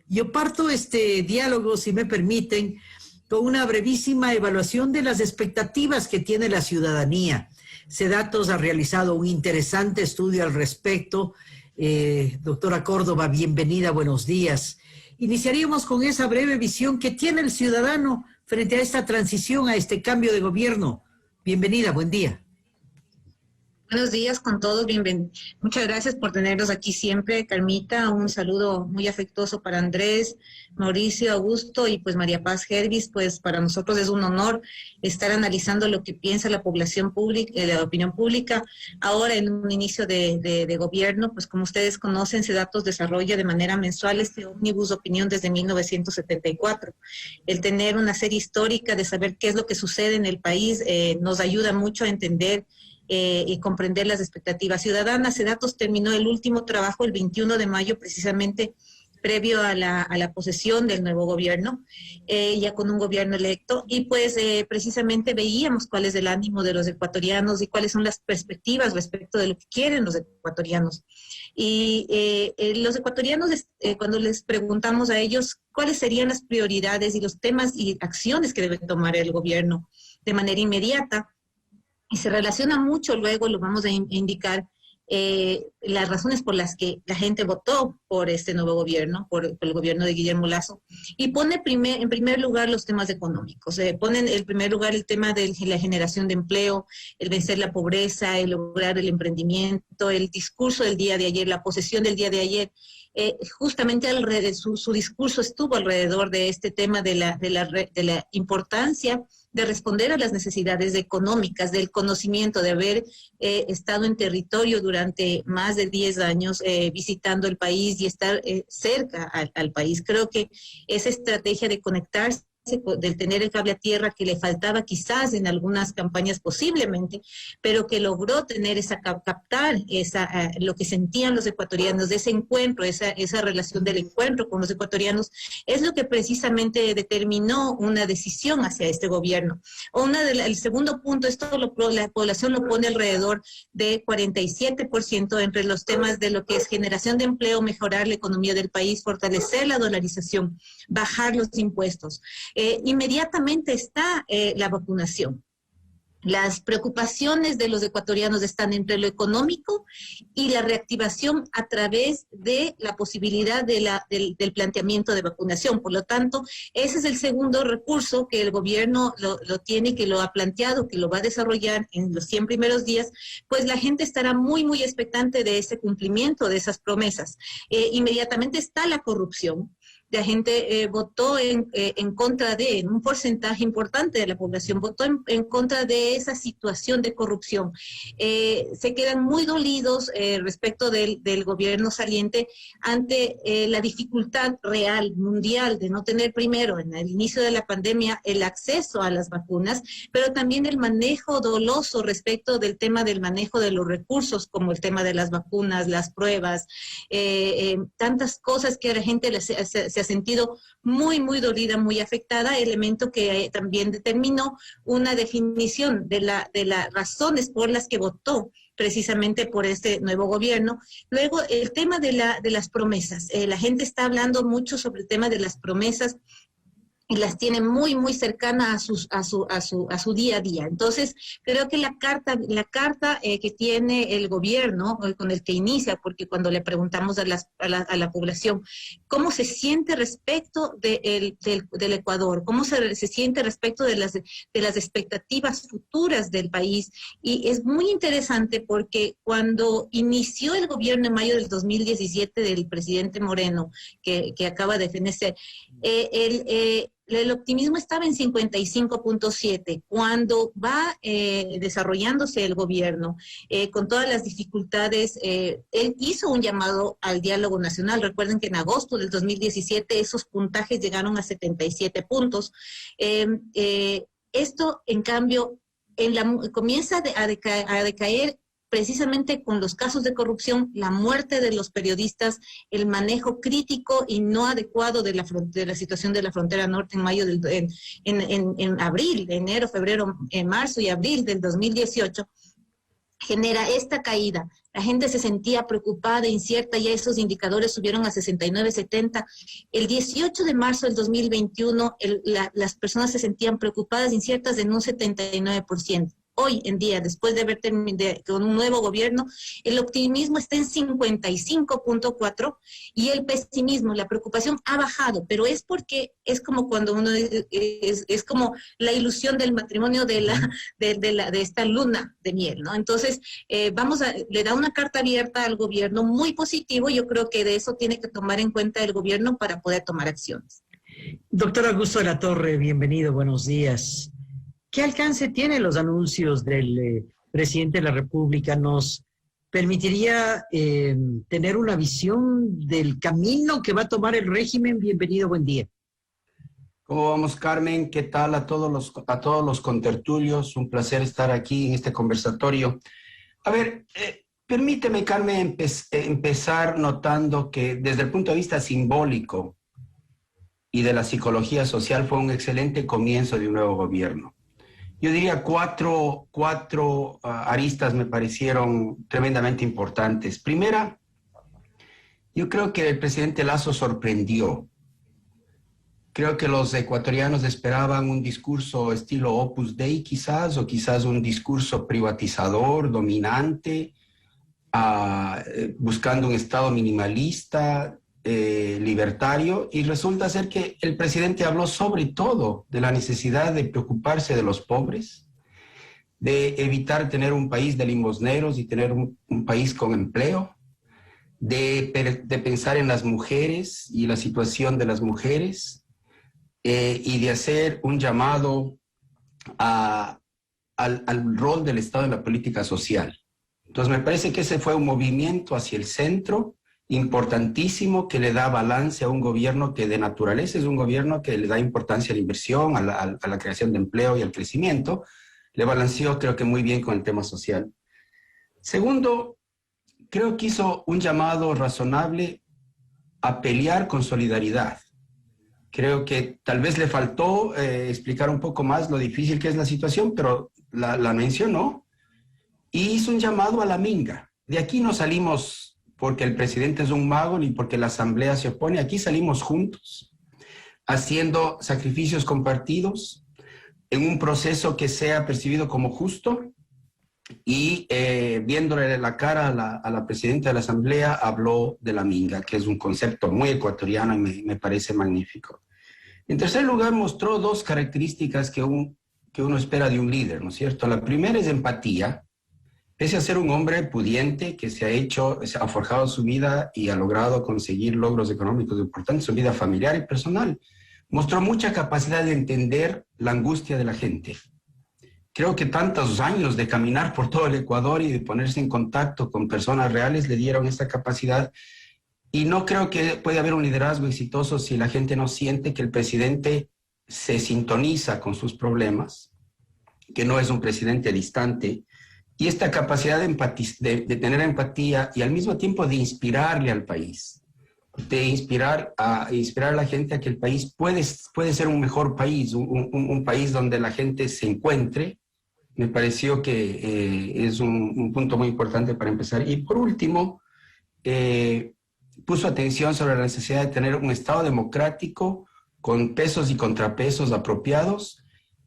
Yo parto este diálogo, si me permiten, con una brevísima evaluación de las expectativas que tiene la ciudadanía. Sedatos ha realizado un interesante estudio al respecto. Doctora Córdoba, bienvenida, buenos días. Iniciaríamos con esa breve visión que tiene el ciudadano frente a esta transición, a este cambio de gobierno. Bienvenida, buen día. Buenos días con todos, muchas gracias por tenerlos aquí siempre, Carmita, un saludo muy afectuoso para Andrés, Mauricio, Augusto y pues María Paz Gervis. Pues para nosotros es un honor estar analizando lo que piensa la población pública, la opinión pública, ahora en un inicio de gobierno. Pues como ustedes conocen, Sedatos desarrolla de manera mensual este ómnibus de opinión desde 1974. El tener una serie histórica de saber qué es lo que sucede en el país nos ayuda mucho a entender y comprender las expectativas ciudadanas. Sedatos terminó el último trabajo el 21 de mayo, precisamente previo a la posesión del nuevo gobierno, ya con un gobierno electo, y pues precisamente veíamos cuál es el ánimo de los ecuatorianos y cuáles son las perspectivas respecto de lo que quieren los ecuatorianos. Y los ecuatorianos, cuando les preguntamos a ellos cuáles serían las prioridades y los temas y acciones que debe tomar el gobierno de manera inmediata, y se relaciona mucho, luego lo vamos a indicar, las razones por las que la gente votó por este nuevo gobierno, por el gobierno de Guillermo Lasso, y pone en primer lugar los temas económicos. Pone en primer lugar el tema de la generación de empleo, el vencer la pobreza, el lograr el emprendimiento, el discurso del día de ayer, la posesión del día de ayer. Justamente su discurso estuvo alrededor de este tema de la importancia de responder a las necesidades económicas, del conocimiento, de haber estado en territorio durante más de 10 años visitando el país y estar cerca al país. Creo que esa estrategia de conectarse, del tener el cable a tierra que le faltaba quizás en algunas campañas posiblemente, pero que logró tener captar lo que sentían los ecuatorianos de ese encuentro, esa relación del encuentro con los ecuatorianos, es lo que precisamente determinó una decisión hacia este gobierno. El segundo punto, la población lo pone alrededor de 47% entre los temas de lo que es generación de empleo, mejorar la economía del país, fortalecer la dolarización, bajar los impuestos. Inmediatamente está la vacunación. Las preocupaciones de los ecuatorianos están entre lo económico y la reactivación a través de la posibilidad del planteamiento de vacunación. Por lo tanto, ese es el segundo recurso que el gobierno lo tiene, que lo ha planteado, que lo va a desarrollar en los 100 primeros días. Pues la gente estará muy, muy expectante de ese cumplimiento de esas promesas. Inmediatamente está la corrupción. La gente votó en contra un porcentaje importante de la población votó en contra de esa situación de corrupción. Se quedan muy dolidos respecto del gobierno saliente ante la dificultad real, mundial, de no tener primero, en el inicio de la pandemia, el acceso a las vacunas, pero también el manejo doloso respecto del tema del manejo de los recursos, como el tema de las vacunas, las pruebas, tantas cosas que a la gente se ha sentido muy, muy dolida, muy afectada, elemento que también determinó una definición de las razones por las que votó precisamente por este nuevo gobierno. Luego, el tema de las promesas. La gente está hablando mucho sobre el tema de las promesas y las tiene muy, muy cercana a su día a día. Entonces, creo que la carta que tiene el gobierno, con el que inicia, porque cuando le preguntamos a la población cómo se siente respecto del Ecuador, cómo se siente respecto de las expectativas futuras del país, y es muy interesante porque cuando inició el gobierno en mayo del 2017 del presidente Moreno, que acaba de defenderse, el optimismo estaba en 55.7. Cuando va desarrollándose el gobierno, con todas las dificultades, él hizo un llamado al diálogo nacional. Recuerden que en agosto del 2017 esos puntajes llegaron a 77 puntos. Esto, en cambio, comienza a decaer precisamente con los casos de corrupción, la muerte de los periodistas, el manejo crítico y no adecuado de la situación de la frontera norte en mayo en abril, enero, febrero, marzo y abril del 2018. genera esta caída. La gente se sentía preocupada, incierta, ya esos indicadores subieron a 69, 70. El 18 de marzo del 2021, las personas se sentían preocupadas, inciertas en un 79%. Hoy en día, después de haber terminado con un nuevo gobierno, el optimismo está en 55.4 y el pesimismo, la preocupación ha bajado, pero es porque es como cuando uno es como la ilusión del matrimonio de esta luna de miel, ¿no? Entonces, le da una carta abierta al gobierno muy positivo. Yo creo que de eso tiene que tomar en cuenta el gobierno para poder tomar acciones. Doctor Augusto de la Torre, bienvenido, buenos días. ¿Qué alcance tienen los anuncios del presidente de la República? ¿Nos permitiría tener una visión del camino que va a tomar el régimen? Bienvenido, buen día. ¿Cómo vamos, Carmen? ¿Qué tal a todos los contertulios? Un placer estar aquí en este conversatorio. A ver, permíteme, Carmen, empezar notando que desde el punto de vista simbólico y de la psicología social fue un excelente comienzo de un nuevo gobierno. Yo diría cuatro aristas me parecieron tremendamente importantes. Primera, yo creo que el presidente Lasso sorprendió. Creo que los ecuatorianos esperaban un discurso estilo Opus Dei quizás, o quizás un discurso privatizador, dominante, buscando un Estado minimalista, libertario, y resulta ser que el presidente habló sobre todo de la necesidad de preocuparse de los pobres, de evitar tener un país de limosneros y tener un país con empleo, de pensar en las mujeres y la situación de las mujeres, y de hacer un llamado al rol del Estado en la política social. Entonces me parece que ese fue un movimiento hacia el centro importantísimo que le da balance a un gobierno que de naturaleza es un gobierno que le da importancia a la inversión, a la creación de empleo y al crecimiento. Le balanceó, creo que muy bien, con el tema social. Segundo, creo que hizo un llamado razonable a pelear con solidaridad. Creo que tal vez le faltó explicar un poco más lo difícil que es la situación, pero la mencionó y hizo un llamado a la minga. De aquí no salimos porque el presidente es un mago ni porque la asamblea se opone. Aquí salimos juntos, haciendo sacrificios compartidos en un proceso que sea percibido como justo, y viéndole la cara a la presidenta de la asamblea, habló de la minga, que es un concepto muy ecuatoriano y me parece magnífico. En tercer lugar, mostró dos características que uno espera de un líder, ¿no es cierto? La primera es empatía. Pese a ser un hombre pudiente que se ha forjado su vida y ha logrado conseguir logros económicos importantes, su vida familiar y personal, mostró mucha capacidad de entender la angustia de la gente. Creo que tantos años de caminar por todo el Ecuador y de ponerse en contacto con personas reales le dieron esta capacidad, y no creo que pueda haber un liderazgo exitoso si la gente no siente que el presidente se sintoniza con sus problemas, que no es un presidente distante. Y esta capacidad de tener empatía y al mismo tiempo de inspirarle al país, de inspirar a la gente a que el país puede ser un mejor país, un país donde la gente se encuentre, me pareció que es un punto muy importante para empezar. Y por último, puso atención sobre la necesidad de tener un Estado democrático con pesos y contrapesos apropiados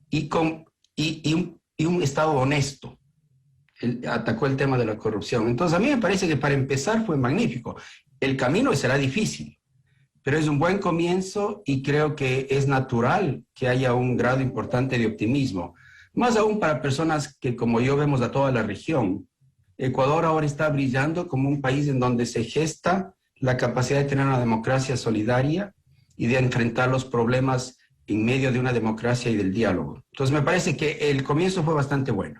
y un Estado honesto. Atacó el tema de la corrupción. Entonces a mí me parece que para empezar fue magnífico. El camino será difícil, pero es un buen comienzo y creo que es natural que haya un grado importante de optimismo. Más aún para personas que como yo vemos a toda la región. Ecuador ahora está brillando como un país en donde se gesta la capacidad de tener una democracia solidaria y de enfrentar los problemas en medio de una democracia y del diálogo. Entonces me parece que el comienzo fue bastante bueno.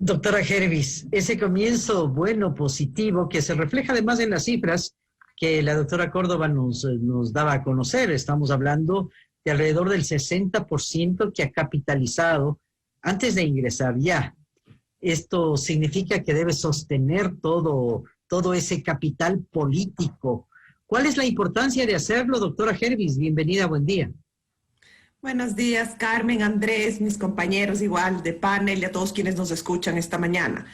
Doctora Hervis, ese comienzo bueno, positivo, que se refleja además en las cifras que la doctora Córdoba nos daba a conocer. Estamos hablando de alrededor del 60% que ha capitalizado antes de ingresar ya. Esto significa que debe sostener todo ese capital político. ¿Cuál es la importancia de hacerlo, doctora Hervis? Bienvenida, buen día. Buenos días, Carmen, Andrés, mis compañeros igual de panel y a todos quienes nos escuchan esta mañana.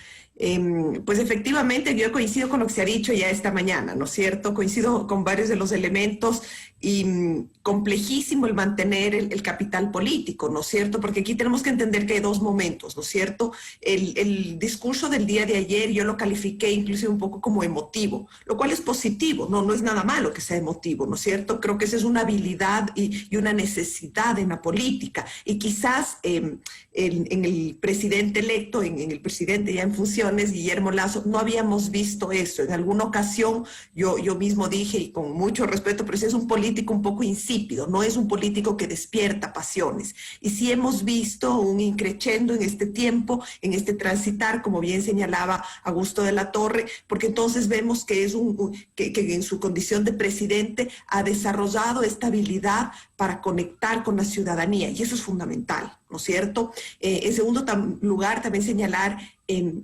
Pues efectivamente yo coincido con lo que se ha dicho ya esta mañana, ¿no es cierto? Coincido con varios de los elementos y complejísimo el mantener el capital político, ¿no es cierto? Porque aquí tenemos que entender que hay dos momentos, ¿no es cierto? El discurso del día de ayer yo lo califiqué inclusive un poco como emotivo, lo cual es positivo, no es nada malo que sea emotivo, ¿no es cierto? Creo que esa es una habilidad y una necesidad en la política y quizás en el presidente electo, en el presidente ya en funciones, Guillermo Lasso, no habíamos visto eso. En alguna ocasión yo mismo dije, y con mucho respeto, pero sí es un político un poco insípido, no es un político que despierta pasiones. Y sí hemos visto un increchendo en este tiempo, en este transitar, como bien señalaba Augusto de la Torre, porque entonces vemos que que en su condición de presidente ha desarrollado esta habilidad para conectar con la ciudadanía, y eso es fundamental, ¿no es cierto? En segundo lugar, también señalar,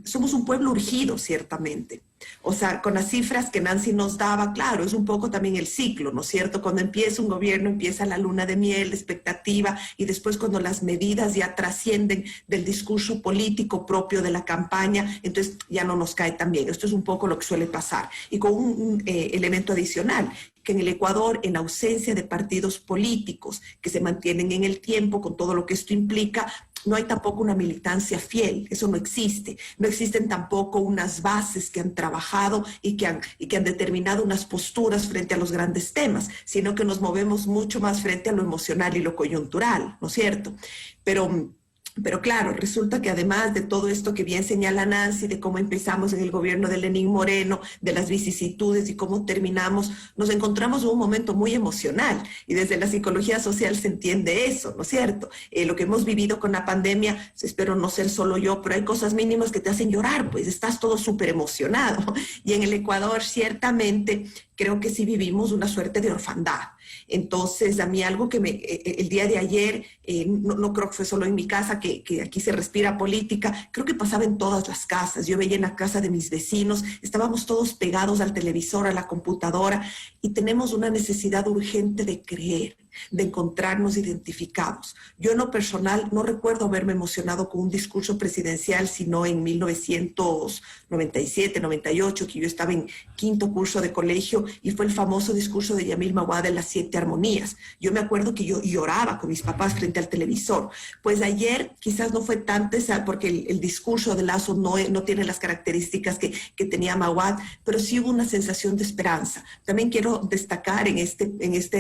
somos un pueblo urgido, ciertamente. O sea, con las cifras que Nancy nos daba, claro, es un poco también el ciclo, ¿no es cierto? Cuando empieza un gobierno, empieza la luna de miel, la expectativa, y después cuando las medidas ya trascienden del discurso político propio de la campaña, entonces ya no nos cae tan bien. Esto es un poco lo que suele pasar. Y con un elemento adicional, que en el Ecuador, en ausencia de partidos políticos que se mantienen en el tiempo, con todo lo que esto implica, no hay tampoco una militancia fiel, eso no existe. No existen tampoco unas bases que han trabajado y que han determinado unas posturas frente a los grandes temas, sino que nos movemos mucho más frente a lo emocional y lo coyuntural, ¿no es cierto? Pero claro, resulta que además de todo esto que bien señala Nancy, de cómo empezamos en el gobierno de Lenín Moreno, de las vicisitudes y cómo terminamos, nos encontramos en un momento muy emocional y desde la psicología social se entiende eso, ¿no es cierto? Lo que hemos vivido con la pandemia, espero no ser solo yo, pero hay cosas mínimas que te hacen llorar, pues estás todo súper emocionado. Y en el Ecuador ciertamente creo que sí vivimos una suerte de orfandad. Entonces, a mí algo que el día de ayer, no creo que fue solo en mi casa, que aquí se respira política, creo que pasaba en todas las casas. Yo veía en la casa de mis vecinos, estábamos todos pegados al televisor, a la computadora, y tenemos una necesidad urgente de creer, de encontrarnos identificados. Yo en lo personal no recuerdo haberme emocionado con un discurso presidencial, sino en 1997, 98, que yo estaba en quinto curso de colegio, y fue el famoso discurso de Yamil Maguad de las 7 armonías. Yo me acuerdo que yo lloraba con mis papás frente al televisor. Pues ayer quizás no fue tanto porque el discurso de Lasso no tiene las características que tenía Maguad, pero sí hubo una sensación de esperanza. También quiero destacar en esta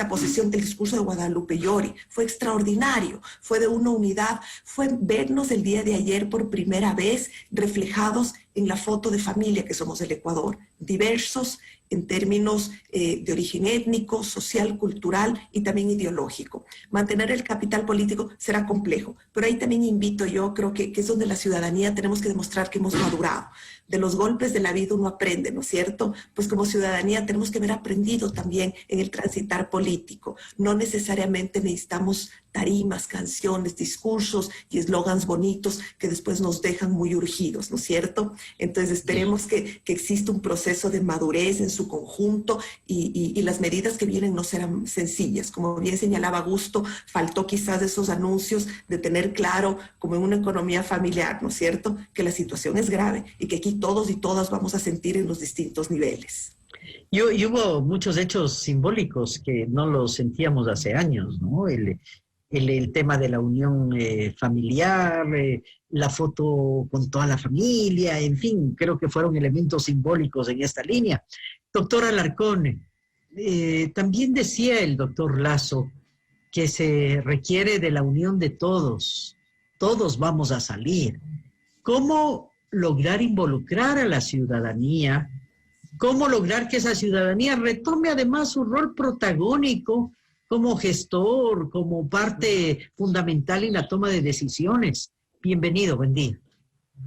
posesión del discurso de Guadalupe Llori. Fue extraordinario, fue de una unidad, fue vernos el día de ayer por primera vez reflejados en la foto de familia que somos del Ecuador, diversos en términos de origen étnico, social, cultural y también ideológico. Mantener el capital político será complejo, pero ahí también invito yo, creo que es donde la ciudadanía tenemos que demostrar que hemos madurado. De los golpes de la vida uno aprende, ¿no es cierto? Pues como ciudadanía tenemos que haber aprendido también en el transitar político. No necesariamente necesitamos tarimas, canciones, discursos y eslogans bonitos que después nos dejan muy urgidos, ¿no es cierto? Entonces esperemos que exista un proceso de madurez en su conjunto y las medidas que vienen no serán sencillas. Como bien señalaba Augusto, faltó quizás esos anuncios de tener claro, como en una economía familiar, ¿no es cierto?, que la situación es grave y que aquí todos y todas vamos a sentir en los distintos niveles. Y hubo muchos hechos simbólicos que no los sentíamos hace años, ¿no? El tema de la unión familiar, la foto con toda la familia, en fin, creo que fueron elementos simbólicos en esta línea. Doctor Alarcón, también decía el doctor Lasso que se requiere de la unión de todos vamos a salir. ¿Cómo lograr involucrar a la ciudadanía? ¿Cómo lograr que esa ciudadanía retome además su rol protagónico como gestor, como parte fundamental en la toma de decisiones? Bienvenido, buen día.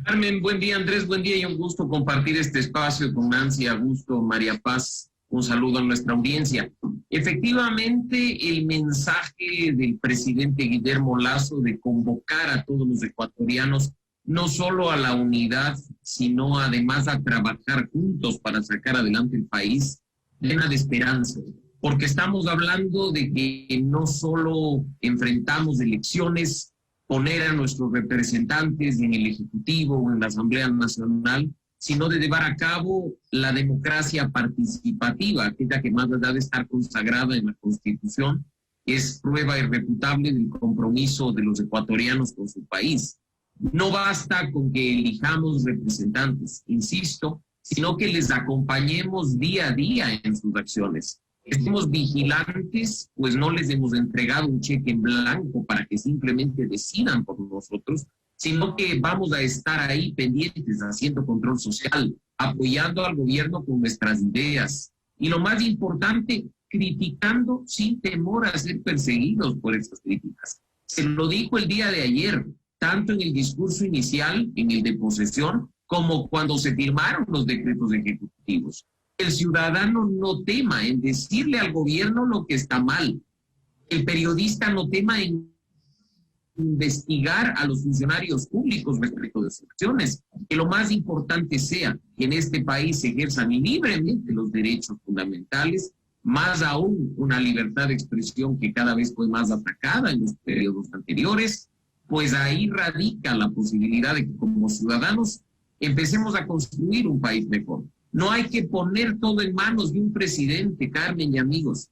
Carmen, buen día. Andrés, buen día y un gusto compartir este espacio con Nancy, Augusto, María Paz. Un saludo a nuestra audiencia. Efectivamente, el mensaje del presidente Guillermo Lasso de convocar a todos los ecuatorianos no solo a la unidad, sino además a trabajar juntos para sacar adelante el país, llena de esperanza. porque estamos hablando de que no solo enfrentamos elecciones, poner a nuestros representantes en el Ejecutivo o en la Asamblea Nacional, sino de llevar a cabo la democracia participativa, aquella que más allá de estar consagrada en la Constitución, es prueba irrefutable del compromiso de los ecuatorianos con su país. No basta con que elijamos representantes, insisto, sino que les acompañemos día a día en sus acciones. Estemos vigilantes, pues no les hemos entregado un cheque en blanco para que simplemente decidan por nosotros, sino que vamos a estar ahí pendientes, haciendo control social, apoyando al gobierno con nuestras ideas. Y lo más importante, criticando sin temor a ser perseguidos por estas críticas. Se lo dijo el día de ayer, tanto en el discurso inicial, en el de posesión, como cuando se firmaron los decretos ejecutivos. El ciudadano no tema en decirle al gobierno lo que está mal. El periodista no tema en investigar a los funcionarios públicos respecto de sus acciones. Que lo más importante sea que en este país se ejerzan libremente los derechos fundamentales, más aún una libertad de expresión que cada vez fue más atacada en los periodos anteriores, pues ahí radica la posibilidad de que como ciudadanos empecemos a construir un país mejor. No hay que poner todo en manos de un presidente, Carmen y amigos.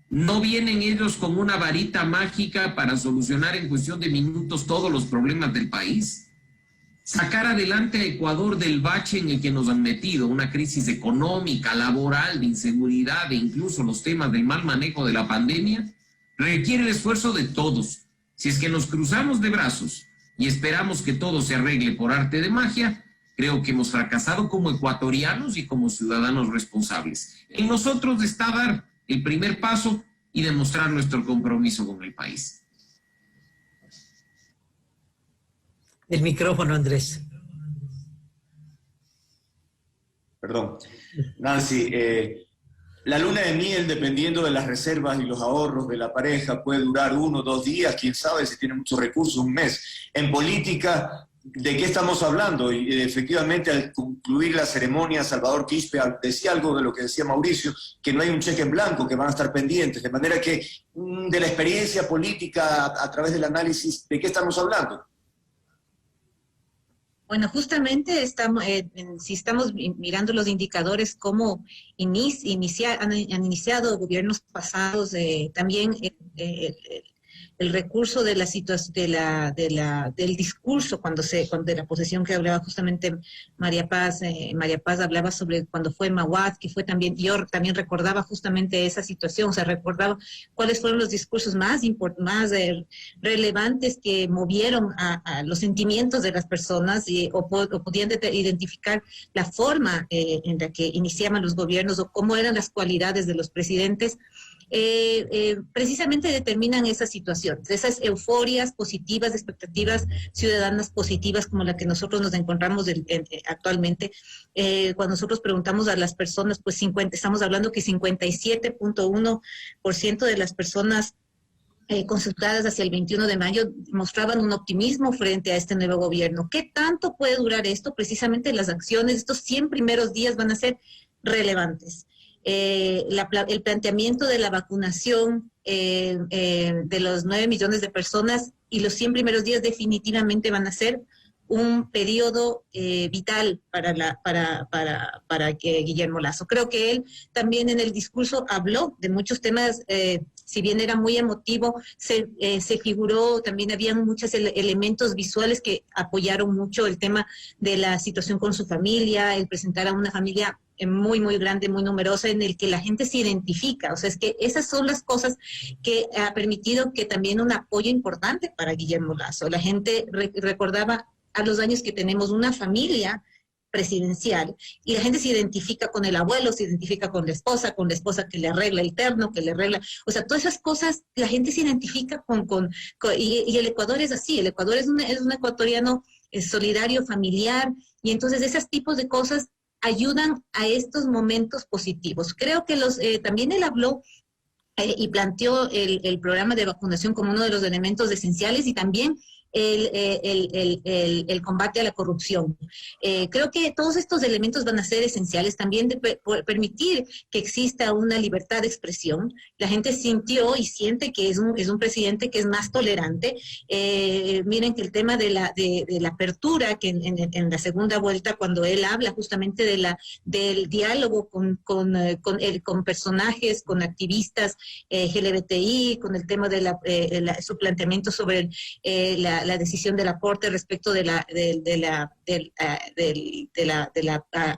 No vienen ellos con una varita mágica para solucionar en cuestión de minutos todos los problemas del país. Sacar adelante a Ecuador del bache en el que nos han metido, una crisis económica, laboral, de inseguridad e incluso los temas del mal manejo de la pandemia, requiere el esfuerzo de todos. Si es que nos cruzamos de brazos y esperamos que todo se arregle por arte de magia, creo que hemos fracasado como ecuatorianos y como ciudadanos responsables. En nosotros está dar el primer paso y demostrar nuestro compromiso con el país. El micrófono, Andrés. Perdón. Nancy, la luna de miel, dependiendo de las reservas y los ahorros de la pareja, puede durar 1 o 2 días, quién sabe si tiene muchos recursos, un mes. En política, ¿de qué estamos hablando? Y efectivamente, al concluir la ceremonia, Salvador Quispe decía algo de lo que decía Mauricio, que no hay un cheque en blanco, que van a estar pendientes, de manera que de la experiencia política a través del análisis, ¿de qué estamos hablando? Bueno, justamente estamos, si estamos mirando los indicadores, cómo han iniciado gobiernos pasados, también el recurso de la situación, del discurso, de la posesión que hablaba justamente María Paz hablaba sobre cuando fue Maguad, que fue también, yo también recordaba justamente esa situación, o sea, recordaba cuáles fueron los discursos más relevantes que movieron a los sentimientos de las personas o podían identificar la forma en la que iniciaban los gobiernos o cómo eran las cualidades de los presidentes. Precisamente determinan esas situaciones, esas euforias positivas, expectativas ciudadanas positivas como la que nosotros nos encontramos actualmente. Cuando nosotros preguntamos a las personas, pues estamos hablando que 57.1% de las personas consultadas hacia el 21 de mayo mostraban un optimismo frente a este nuevo gobierno. ¿Qué tanto puede durar esto? Precisamente las acciones, estos 100 primeros días van a ser relevantes. El planteamiento de la vacunación de los 9 millones de personas y los 100 primeros días definitivamente van a ser un periodo vital para Guillermo Lasso. Creo que él también en el discurso habló de muchos temas, si bien era muy emotivo, se figuró, también habían muchos elementos visuales que apoyaron mucho el tema de la situación con su familia, el presentar a una familia muy, muy grande, muy numerosa, en el que la gente se identifica. O sea, es que esas son las cosas que ha permitido que también un apoyo importante para Guillermo Lasso. La gente recordaba a los años que tenemos una familia presidencial y la gente se identifica con el abuelo, se identifica con la esposa que le arregla el terno, que le arregla, o sea, todas esas cosas, la gente se identifica y el Ecuador es así, el Ecuador es un ecuatoriano solidario, familiar, y entonces esos tipos de cosas ayudan a estos momentos positivos. Creo que también él habló y planteó el programa de vacunación como uno de los elementos esenciales y también el combate a la corrupción. Creo que todos estos elementos van a ser esenciales también de permitir que exista una libertad de expresión. La gente sintió y siente que es un presidente que es más tolerante. Miren que el tema de la apertura, que en la segunda vuelta, cuando él habla justamente del diálogo con personajes, con activistas LGBTI, con el tema de su planteamiento sobre la decisión de la Corte respecto del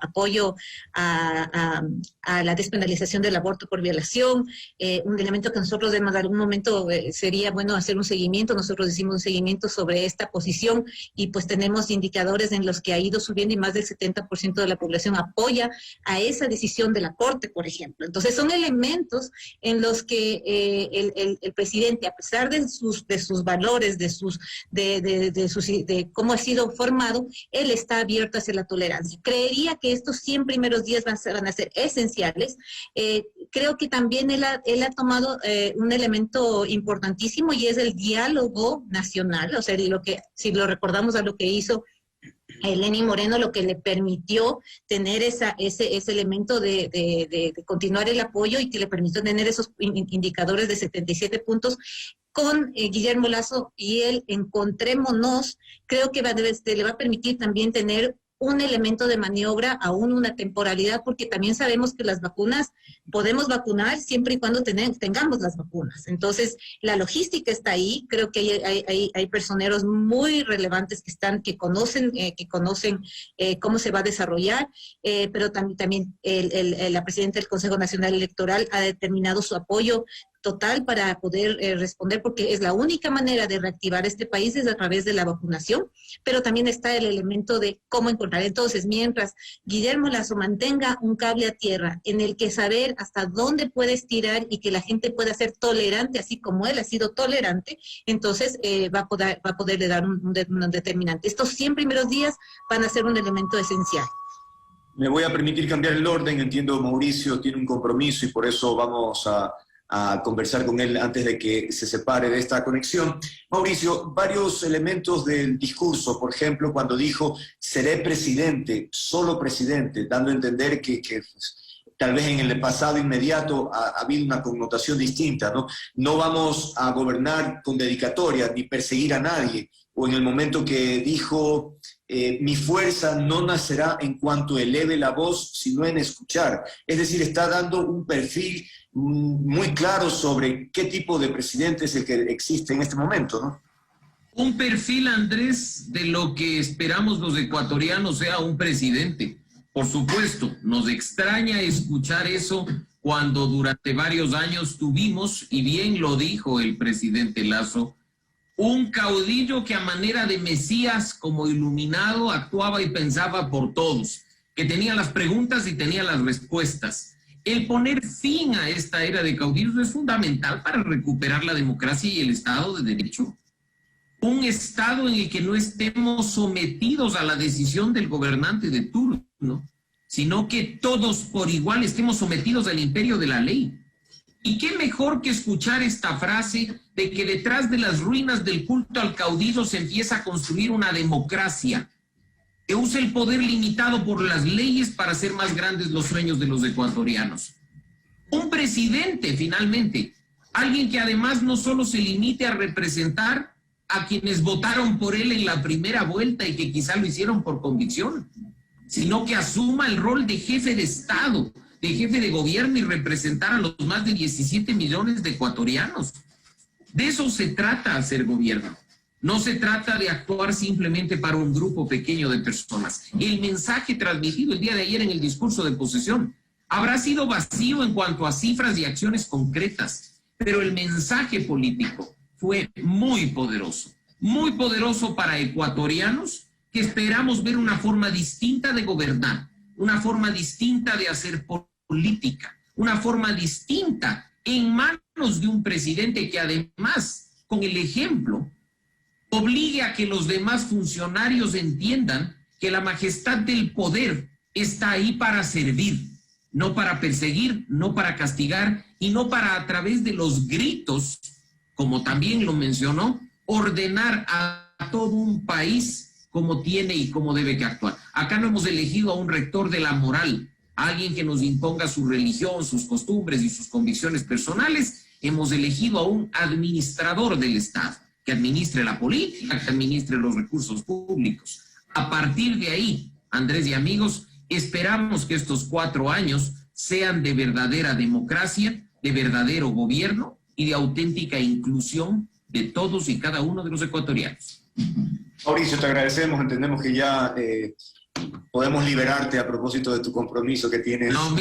apoyo a la despenalización del aborto por violación, un elemento que nosotros en algún momento sería bueno hacer un seguimiento. Nosotros hicimos un seguimiento sobre esta posición y pues tenemos indicadores en los que ha ido subiendo y más del 70% de la población apoya a esa decisión de la Corte, por ejemplo. Entonces son elementos en los que el presidente, a pesar de sus valores, de cómo ha sido formado, él está abierto hacia la tolerancia. Creería que estos 100 primeros días van a ser esenciales. Creo que también él ha tomado un elemento importantísimo y es el diálogo nacional, o sea, si lo recordamos a lo que hizo Lenín Moreno, lo que le permitió tener ese elemento de continuar el apoyo y que le permitió tener esos indicadores de 77 puntos con Guillermo Lasso y él, Encontrémonos, creo que le va a permitir también tener un elemento de maniobra, aún una temporalidad, porque también sabemos que las vacunas, podemos vacunar siempre y cuando tengamos las vacunas. Entonces, la logística está ahí. Creo que hay personeros muy relevantes que conocen cómo se va a desarrollar, pero también la presidenta del Consejo Nacional Electoral ha determinado su apoyo total para poder responder, porque es la única manera de reactivar este país es a través de la vacunación, pero también está el elemento de cómo encontrar. Entonces, mientras Guillermo Lasso mantenga un cable a tierra en el que saber hasta dónde puede estirar y que la gente pueda ser tolerante, así como él ha sido tolerante, entonces va a poderle dar un determinante. Estos 100 primeros días van a ser un elemento esencial. Me voy a permitir cambiar el orden. Entiendo Mauricio tiene un compromiso y por eso vamos a conversar con él antes de que se separe de esta conexión. Mauricio, varios elementos del discurso, por ejemplo, cuando dijo seré presidente, solo presidente, dando a entender que tal vez en el pasado inmediato ha habido una connotación distinta, ¿no? No vamos a gobernar con dedicatoria ni perseguir a nadie, o en el momento que dijo mi fuerza no nacerá en cuanto eleve la voz, sino en escuchar. Es decir, está dando un perfil muy claro sobre qué tipo de presidente es el que existe en este momento, ¿no? Un perfil, Andrés, de lo que esperamos los ecuatorianos sea un presidente. Por supuesto, nos extraña escuchar eso cuando durante varios años tuvimos, y bien lo dijo el presidente Lasso, un caudillo que a manera de Mesías, como iluminado, actuaba y pensaba por todos, que tenía las preguntas y tenía las respuestas. El poner fin a esta era de caudillos es fundamental para recuperar la democracia y el Estado de Derecho. Un Estado en el que no estemos sometidos a la decisión del gobernante de turno, sino que todos por igual estemos sometidos al imperio de la ley. ¿Y qué mejor que escuchar esta frase de que detrás de las ruinas del culto al caudillo se empieza a construir una democracia que usa el poder limitado por las leyes para hacer más grandes los sueños de los ecuatorianos? Un presidente, finalmente, alguien que además no solo se limite a representar a quienes votaron por él en la primera vuelta y que quizá lo hicieron por convicción, sino que asuma el rol de jefe de Estado, de jefe de gobierno y representar a los más de 17 millones de ecuatorianos. De eso se trata hacer gobierno. No se trata de actuar simplemente para un grupo pequeño de personas. El mensaje transmitido el día de ayer en el discurso de posesión habrá sido vacío en cuanto a cifras y acciones concretas, pero el mensaje político fue muy poderoso para ecuatorianos que esperamos ver una forma distinta de gobernar, una forma distinta de hacer política, una forma distinta en manos de un presidente que además, con el ejemplo, obligue a que los demás funcionarios entiendan que la majestad del poder está ahí para servir, no para perseguir, no para castigar y no para, a través de los gritos, como también lo mencionó, ordenar a todo un país cómo tiene y cómo debe que actuar. Acá no hemos elegido a un rector de la moral, a alguien que nos imponga su religión, sus costumbres y sus convicciones personales. Hemos elegido a un administrador del Estado, que administre la política, que administre los recursos públicos. A partir de ahí, Andrés y amigos, esperamos que estos 4 años sean de verdadera democracia, de verdadero gobierno y de auténtica inclusión de todos y cada uno de los ecuatorianos. Mauricio, te agradecemos, entendemos que ya podemos liberarte a propósito de tu compromiso que tienes. No,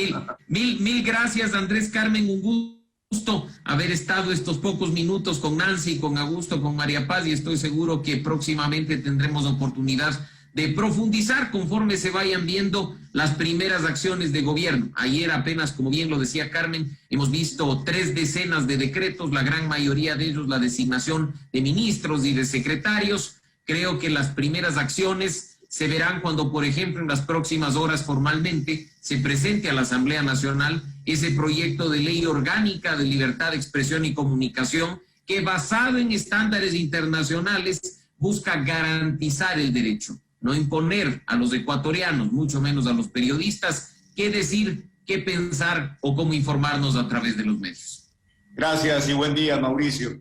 mil gracias, Andrés, Carmen, un gusto haber estado estos pocos minutos con Nancy, con Augusto, con María Paz, y estoy seguro que próximamente tendremos oportunidad de profundizar conforme se vayan viendo las primeras acciones de gobierno. Ayer apenas, como bien lo decía Carmen, hemos visto 3 decenas de decretos, la gran mayoría de ellos la designación de ministros y de secretarios. Creo que las primeras acciones se verán cuando, por ejemplo, en las próximas horas formalmente se presente a la Asamblea Nacional ese proyecto de ley orgánica de libertad de expresión y comunicación que, basado en estándares internacionales, busca garantizar el derecho, no imponer a los ecuatorianos, mucho menos a los periodistas, qué decir, qué pensar o cómo informarnos a través de los medios. Gracias y buen día, Mauricio.